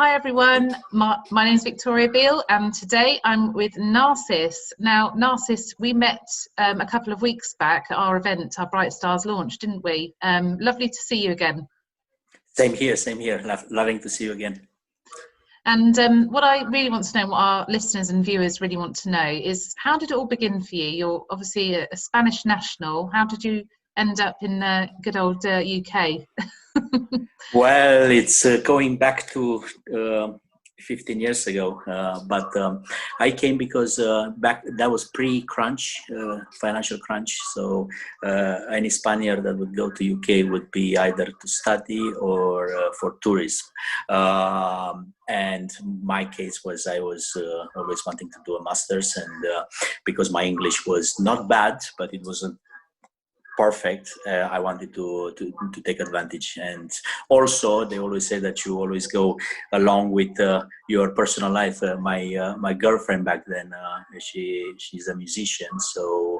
Hi everyone, my name is Victoria Beale and today I'm with Narcis. Now Narcis, we met a couple of weeks back at our event, our Bright Stars launch, didn't we? Lovely to see you again. Same here, same here. Loving to see you again. And what I really want to know, what our listeners and viewers really want to know is, how did it all begin for you? You're obviously a Spanish national. How did you end up in the good old UK? Well, it's going back to 15 years ago, but I came because back that was pre-crunch, financial crunch. So any Spaniard that would go to UK would be either to study or for tourism. And my case was I was always wanting to do a master's, and because my English was not bad, but it wasn't perfect, I wanted to take advantage. And also they always say that you always go along with your personal life. My girlfriend back then, she's a musician, so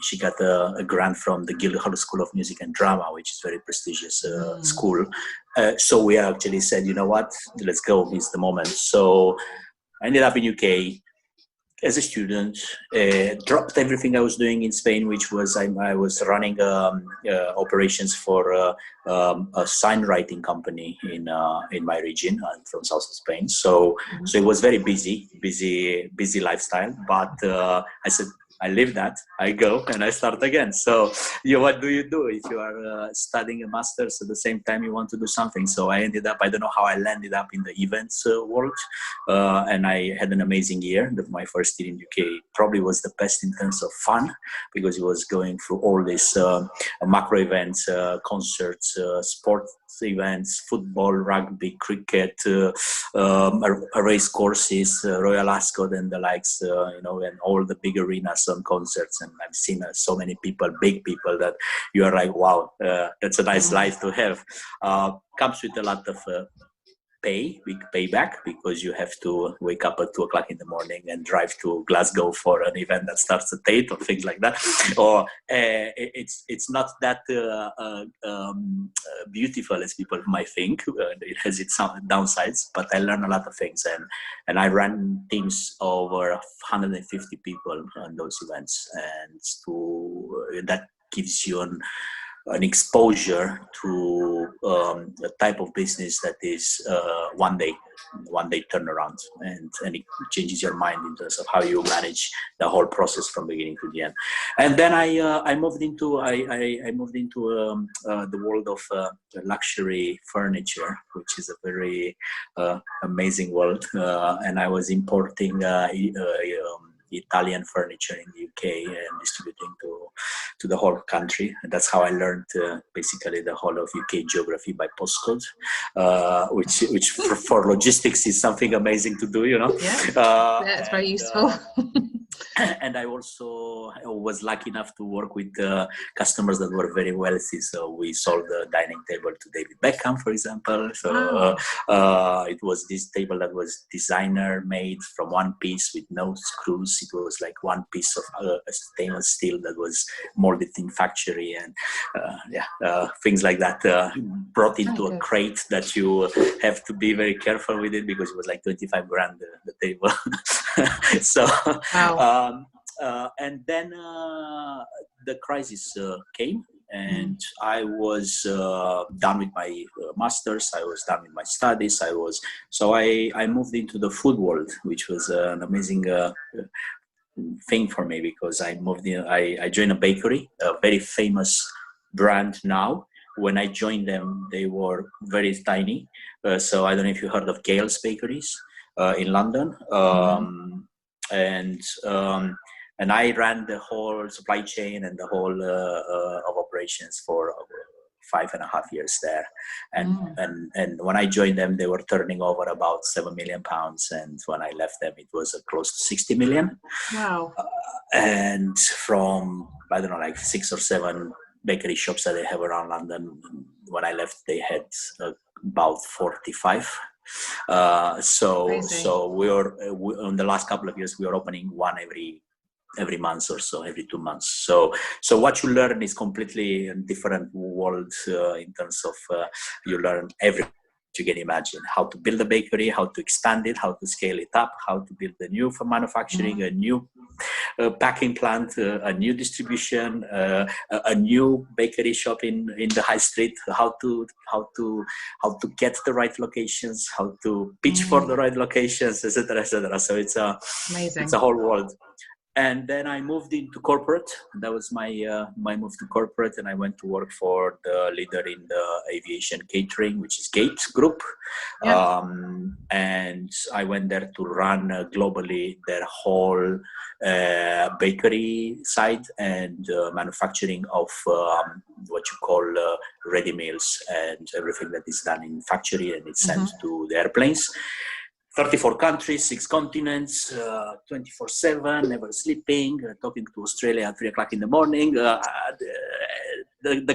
she got a grant from the Guildhall School of Music and Drama, which is very prestigious school. So we actually said, you know what, let's go, it's the moment. So I ended up in UK as a student, dropped everything I was doing in Spain, which was I was running operations for a sign writing company in my region. I'm from south of Spain, so it was very busy lifestyle. But I said, I leave that, I go and I start again. So what do you do if you are studying a master's at the same time you want to do something? So I ended up, I don't know how I landed up in the events world, and I had an amazing year. My first year in UK probably was the best in terms of fun, because it was going through all these macro events, concerts, sports events, football, rugby, cricket, race courses, Royal Ascot and the likes, and all the big arenas on concerts. And I've seen so many people, big people, that you are like, wow, that's a nice life to have. Comes with a lot of big payback, because you have to wake up at 2 o'clock in the morning and drive to Glasgow for an event that starts at 8 or things like that. Or it's not that beautiful as people might think. It has its downsides, but I learned a lot of things, and I ran teams over 150 people on those events, and that gives you an exposure to a type of business that is one day turnaround, and it changes your mind in terms of how you manage the whole process from beginning to the end. And then I moved into the world of luxury furniture, which is a very amazing world, and I was importing Italian furniture in the UK and distributing to the whole country. And that's how I learned basically the whole of UK geography by postcode, which for logistics is something amazing to do, Yeah, that's very useful. And I also was lucky enough to work with customers that were very wealthy. So we sold the dining table to David Beckham, for example. So it was this table that was designer made from one piece with no screws. It was like one piece of stainless steel that was molded in factory, and things like that, brought into a crate that you have to be very careful with it, because it was like 25 grand the table. So and then the crisis came, and I was done with my master's. I was done with my studies. So I moved into the food world, which was an amazing thing for me, because I joined a bakery, a very famous brand now. When I joined them, they were very tiny. So I don't know if you heard of Gale's Bakeries in London. And I ran the whole supply chain and the whole of operations for 5.5 years there. And when I joined them, they were turning over about £7 million. And when I left them, it was close to 60 million. Wow. And from, I don't know, like 6 or 7 bakery shops that they have around London, when I left, they had about 45. So we were in the last couple of years, we were opening one every month or so, every 2 months. So what you learn is completely a different world in terms of you learn every you can imagine: how to build a bakery, how to expand it, how to scale it up, how to build a new for manufacturing, a new packing plant, a new distribution, a new bakery shop in the high street, how to get the right locations, how to pitch for the right locations, etc., etc. So it's a whole world. And then I moved into corporate. That was my move to corporate, and I went to work for the leader in the aviation catering, which is Gate Group. Yeah. And I went there to run globally their whole bakery side and manufacturing of what you call ready meals and everything that is done in factory and it's sent to the airplanes. 34 countries, 6 continents, 24/7, never sleeping, talking to Australia at 3 o'clock in the morning, the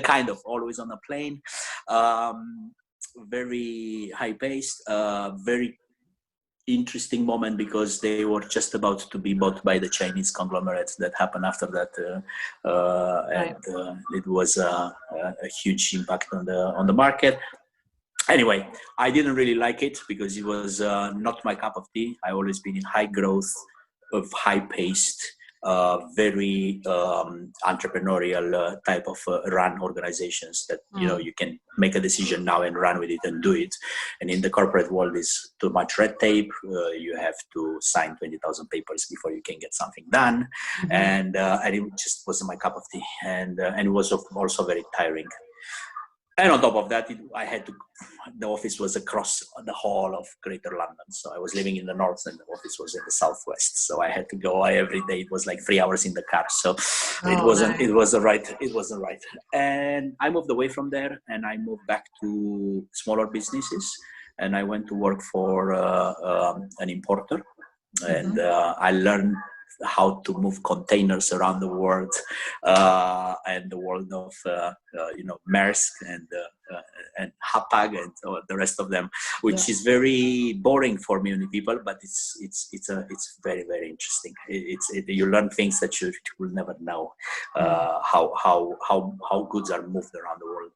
kind of always on a plane, very high-paced, very interesting moment because they were just about to be bought by the Chinese conglomerates that happened after that, and it was a huge impact on the market. Anyway, I didn't really like it because it was not my cup of tea. I always been in high growth, of high-paced, very entrepreneurial type of run organizations that you can make a decision now and run with it and do it. And in the corporate world, is too much red tape. You have to sign 20,000 papers before you can get something done, and it just wasn't my cup of tea, and it was also very tiring. And on top of that, the office was across the whole of Greater London. So I was living in the north and the office was in the southwest. So I had to go every day. It was like 3 hours in the car. So it wasn't right. And I moved away from there and I moved back to smaller businesses. And I went to work for an importer. And I learned how to move containers around the world, and the world of Maersk and Hapag and the rest of them, which is very boring for many people, but it's very, very interesting. You learn things that you will never know, how goods are moved around the world,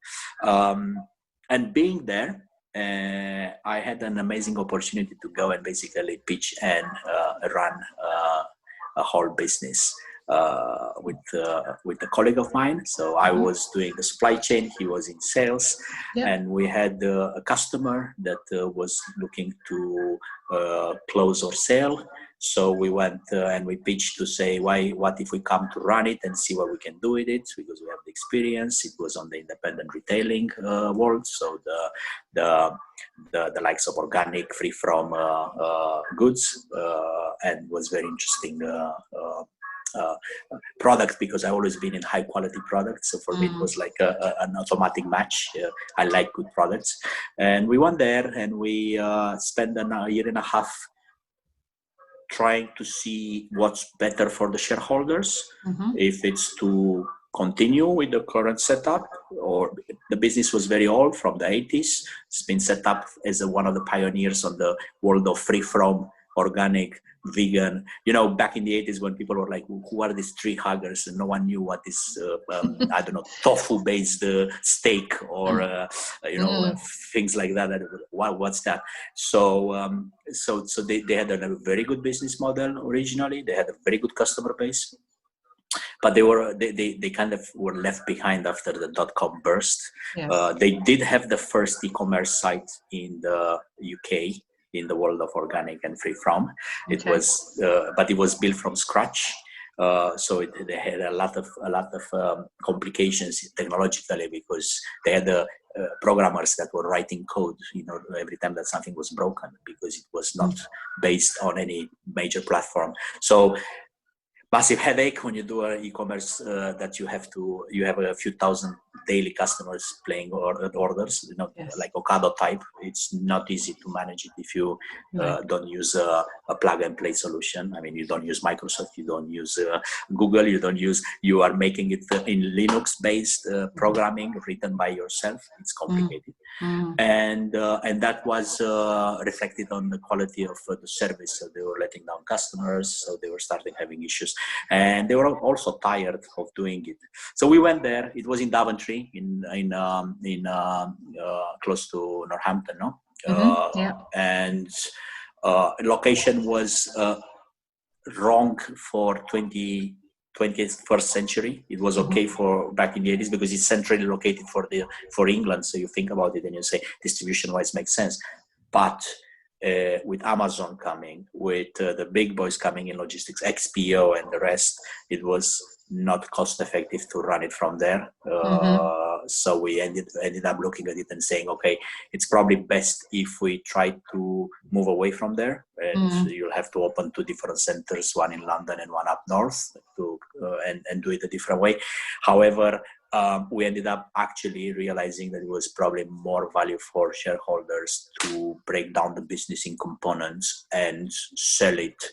and being there. I had an amazing opportunity to go and basically pitch and run a whole business with a colleague of mine. So I was doing the supply chain, he was in sales, and we had a customer that was looking to close or sell. So we went and we pitched to say, what if we come to run it and see what we can do with it, because we have the experience. It was on the independent retailing world, so the likes of organic, free from goods, and was very interesting product, because I've always been in high quality products. So for me, it was like an automatic match. I like good products. And we went there and we spent a year and a half trying to see what's better for the shareholders, if it's to continue with the current setup, or the business was very old, from the 80s. It's been set up as one of the pioneers on the world of free from, organic, vegan. Back in the 80s when people were like, who are these tree huggers? And no one knew what is, I don't know, tofu based steak or, things like that. What's that? So, so they had a very good business model originally. They had a very good customer base. But they kind of were left behind after the .com burst. Yes. They did have the first e-commerce site in the UK in the world of organic and free from. Okay. It was, but it was built from scratch. So they had a lot of complications technologically, because they had programmers that were writing code, every time that something was broken, because it was not based on any major platform. So massive headache when you do an e-commerce, that you have a few thousand daily customers playing orders, yes. Like Ocado type. It's not easy to manage it if you don't use a plug and play solution. I mean, you don't use Microsoft, you don't use Google, you are making it in Linux based programming written by yourself. It's complicated. And that was reflected on the quality of the service. So they were letting down customers, so they were starting having issues, and they were also tired of doing it. So we went there. It was in Daventry, in close to Northampton, no? Yeah. And location was wrong for 21st century. It was okay for back in the 80s because it's centrally located for England. So you think about it and you say distribution wise makes sense. But with Amazon coming, with the big boys coming in logistics, XPO and the rest, it was not cost effective to run it from there. So we ended up looking at it and saying, okay, it's probably best if we try to move away from there, and you'll have to open 2 different centers, one in London and one up north, to and do it a different way. However, we ended up actually realizing that it was probably more value for shareholders to break down the business in components and sell it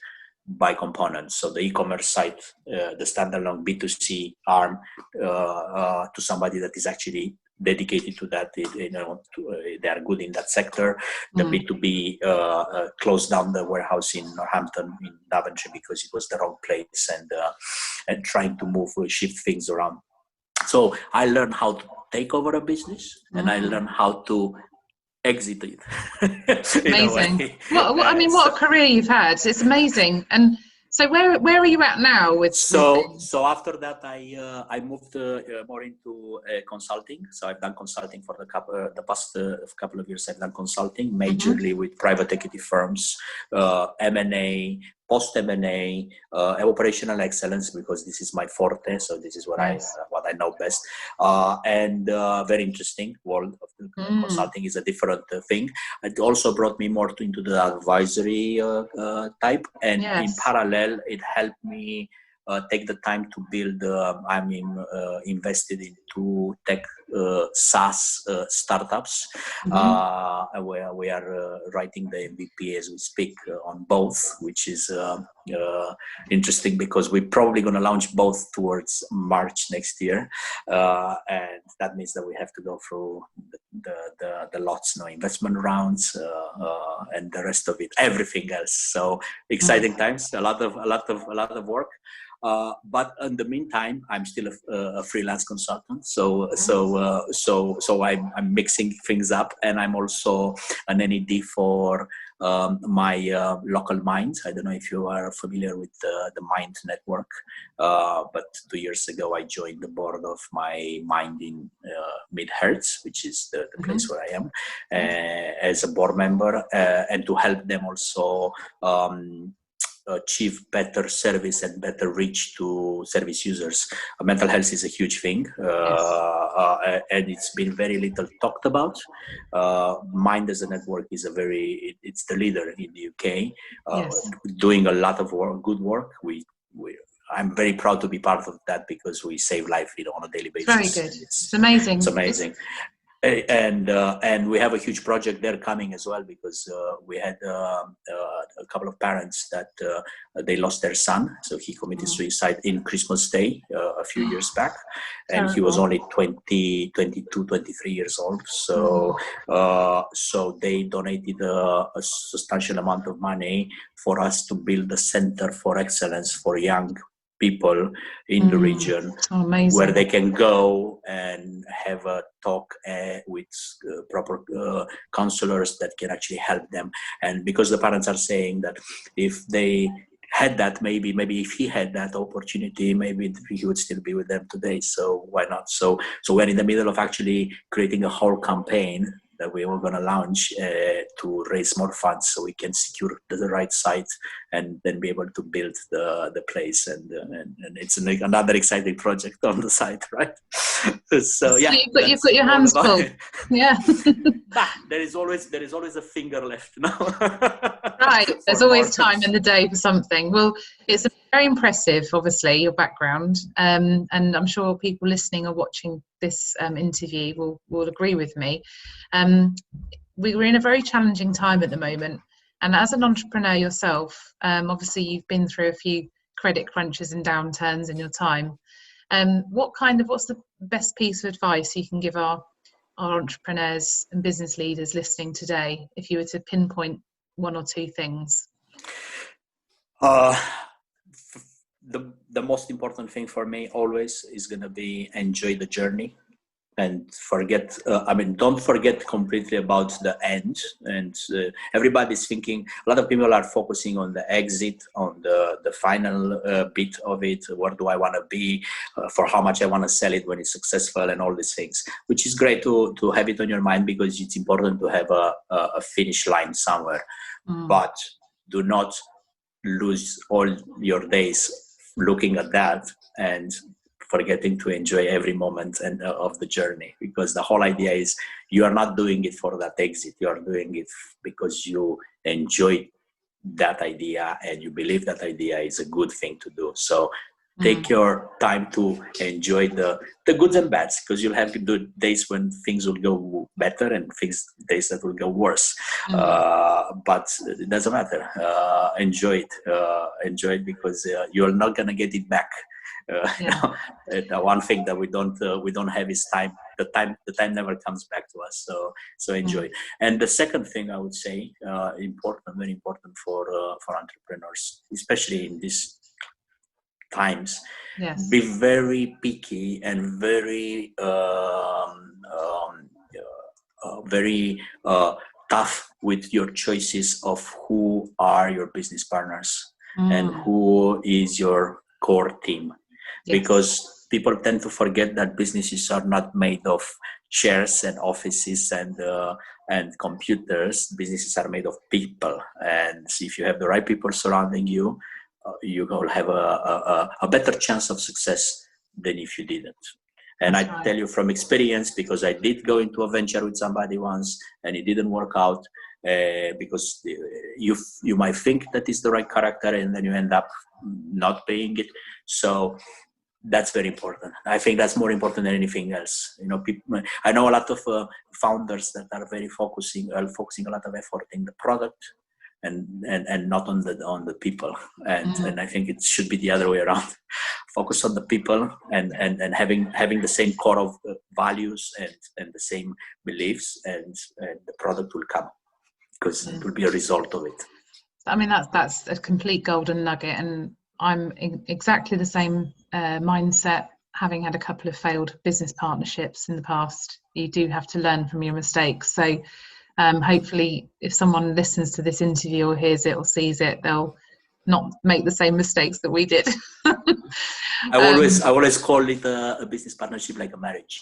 by components. So the e-commerce site, the standalone B2C arm, to somebody that is actually dedicated to that, they are good in that sector. The B2B closed down the warehouse in Northampton in Daventry because it was the wrong place, and trying to shift things around. So I learned how to take over a business, and I learned how to exit it. Amazing. What a career you've had. It's amazing. And so where are you at now with so after that I moved more into consulting. So I've done consulting for the past couple of years. I've done consulting majorly with private equity firms, M&A, post M&A, operational excellence, because this is my forte. So this is what I know best. And very interesting world of consulting is a different thing. It also brought me more into the advisory type, and in parallel, it helped me take the time to build. I'm invested in 2 tech SaaS startups, where we are writing the MVP as we speak on both, which is interesting because we're probably going to launch both towards March next year, and that means that we have to go through the lots, investment rounds, and the rest of it, everything else. So exciting times, a lot of work. But in the meantime, I'm still a freelance consultant. So I'm mixing things up, and I'm also an NED for my local Mind. I don't know if you are familiar with the Mind network, but 2 years ago I joined the board of my Mind in Mid-Hertz, which is the place where I am, as a board member, and to help them also achieve better service and better reach to service users. Mental health is a huge thing, and it's been very little talked about. Mind as a network is it's the leader in the UK, doing a lot of work, good work. I'm very proud to be part of that because we save life on a daily basis. Very good. It's amazing. It's amazing. And we have a huge project there coming as well, because we had a couple of parents that they lost their son. So he committed suicide in Christmas Day a few years back, and he was only 22, 23 years old. So so they donated a substantial amount of money for us to build a center for excellence for young people in the region, where they can go and have a talk with proper counselors that can actually help them. And because the parents are saying that if they had that, maybe if he had that opportunity, maybe he would still be with them today. So why not? So we're in the middle of actually creating a whole campaign that we were going to launch to raise more funds so we can secure the right site and then be able to build the place. And it's another exciting project on the side, right? So yeah, you've got your hands full. Yeah. There is always a finger left now. Right, there's always time in the day for something. Well, it's very impressive, obviously, your background, and I'm sure people listening or watching this interview will agree with me. We're in a very challenging time at the moment, and as an entrepreneur yourself, obviously you've been through a few credit crunches and downturns in your time. What's the best piece of advice you can give our entrepreneurs and business leaders listening today, if you were to pinpoint 1 or 2 things? The most important thing for me always is going to be enjoy the journey. and forget, don't forget completely about the end. And everybody's thinking, a lot of people are focusing on the exit, on the final bit of it. What do I want to be, for how much I want to sell it when it's successful, and all these things, which is great to have it on your mind, because it's important to have a finish line somewhere. But do not lose all your days looking at that and forgetting to enjoy every moment and of the journey, because the whole idea is you are not doing it for that exit. You are doing it because you enjoy that idea and you believe that idea is a good thing to do. So take your time to enjoy the goods and bads, because you'll have good days when things will go better and days that will go worse. But it doesn't matter. Enjoy it because you're not gonna get it back. The one thing that we don't have is time. The time never comes back to us. So enjoy it. And the second thing I would say, very important for entrepreneurs, especially in these times, be very picky and very tough with your choices of who are your business partners and who is your core team. Because people tend to forget that businesses are not made of chairs and offices and computers. Businesses are made of people, and if you have the right people surrounding you, you will have a better chance of success than if you didn't. And I tell you from experience, because I did go into a venture with somebody once and it didn't work out, because you might think that is the right character and then you end up not paying it. So that's very important. I think that's more important than anything else. I know a lot of founders that are focusing a lot of effort in the product and not on the people. And I think it should be the other way around. Focus on the people and having the same core of values and the same beliefs, and the product will come, because it will be a result of it. I mean, that's a complete golden nugget, and I'm in exactly the same mindset, having had a couple of failed business partnerships in the past. You do have to learn from your mistakes. So hopefully if someone listens to this interview or hears it or sees it, they'll not make the same mistakes that we did. I always call it a business partnership like a marriage.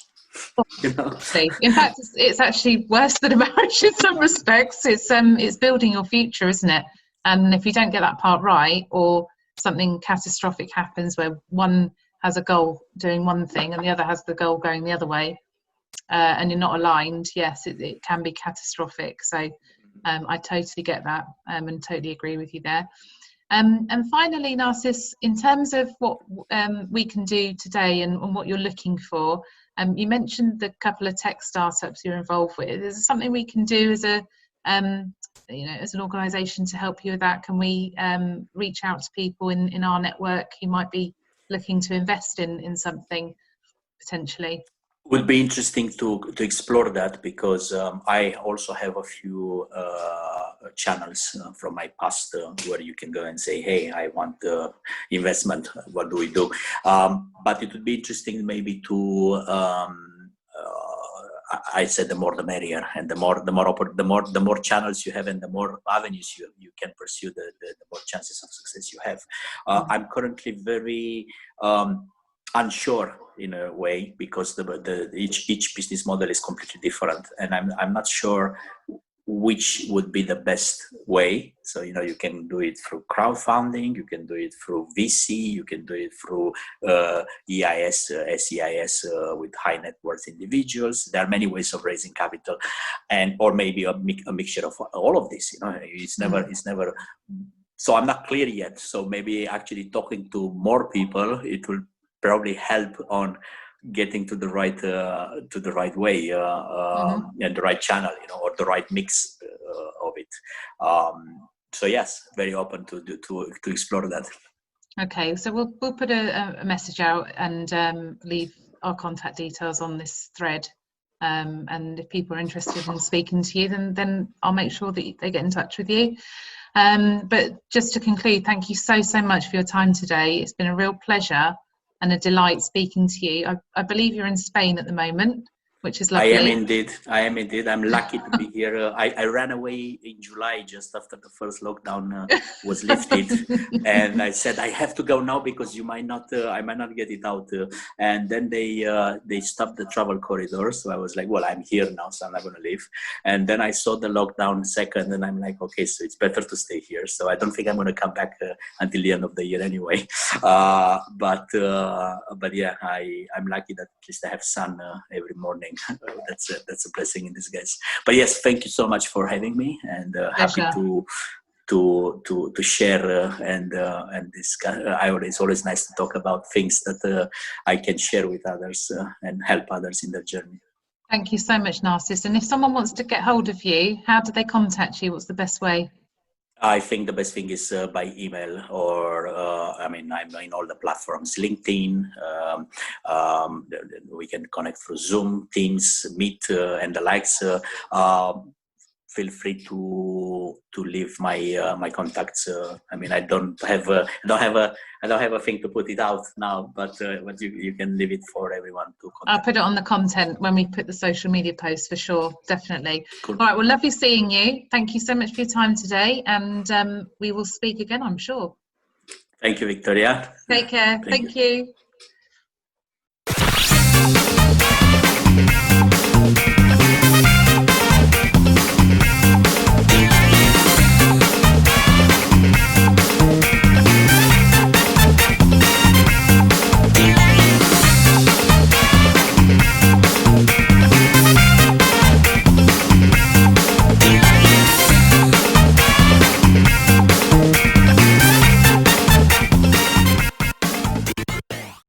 In fact, it's actually worse than a marriage in some respects. It's building your future, isn't it? And if you don't get that part right, or something catastrophic happens where one has a goal doing one thing and the other has the goal going the other way, and you're not aligned, yes, it can be catastrophic. So I totally get that, and totally agree with you there. And finally, Narcis, in terms of what we can do today and what you're looking for, you mentioned the couple of tech startups you're involved with. Is there something we can do as as an organisation to help you with that? Can we reach out to people in our network who might be looking to invest in something potentially? Would be interesting to explore that, because I also have a few channels from my past where you can go and say, hey, I want investment, what do we do? But it would be interesting maybe to I said the more the merrier, and the more channels you have and the more avenues you can pursue, the more chances of success you have. I'm currently very unsure in a way, because each business model is completely different, and I'm not sure which would be the best way. So you can do it through crowdfunding, you can do it through VC, you can do it through EIS, SEIS with high net worth individuals. There are many ways of raising capital, or maybe a mixture of all of this. It's never. So I'm not clear yet. So maybe actually talking to more people, it will probably help on getting to the right way and the right channel, or the right mix of it. So yes, very open to explore that. Okay, so we'll put a message out and leave our contact details on this thread. And if people are interested in speaking to you, then I'll make sure that they get in touch with you. But just to conclude, thank you so much for your time today. It's been a real pleasure and a delight speaking to you. I believe you're in Spain at the moment. which is I lovely. am indeed. I am indeed. I'm lucky to be here. I ran away in July just after the first lockdown was lifted, and I said I have to go now because you might not. I might not get it out. And then they stopped the travel corridor. So I was like, well, I'm here now, so I'm not going to leave. And then I saw the lockdown second, and I'm like, okay, so it's better to stay here. So I don't think I'm going to come back until the end of the year anyway. But yeah, I'm lucky that at least I have sun every morning. That's a blessing in disguise. But yes, thank you so much for having me, and happy to share and discuss. It's always nice to talk about things that I can share with others and help others in their journey. Thank you so much, Narcis. And if someone wants to get hold of you, how do they contact you? What's the best way? I think the best thing is by email, or I'm in all the platforms, LinkedIn. We can connect through Zoom, Teams, Meet, and the likes. Feel free to leave my contacts. I don't have a thing to put it out now, but you can leave it for everyone to contact. I'll put it on the content when we put the social media posts, for sure, definitely. Cool. All right, well, lovely seeing you. Thank you so much for your time today, and we will speak again, I'm sure. Thank you, Victoria. Take care. Thank you.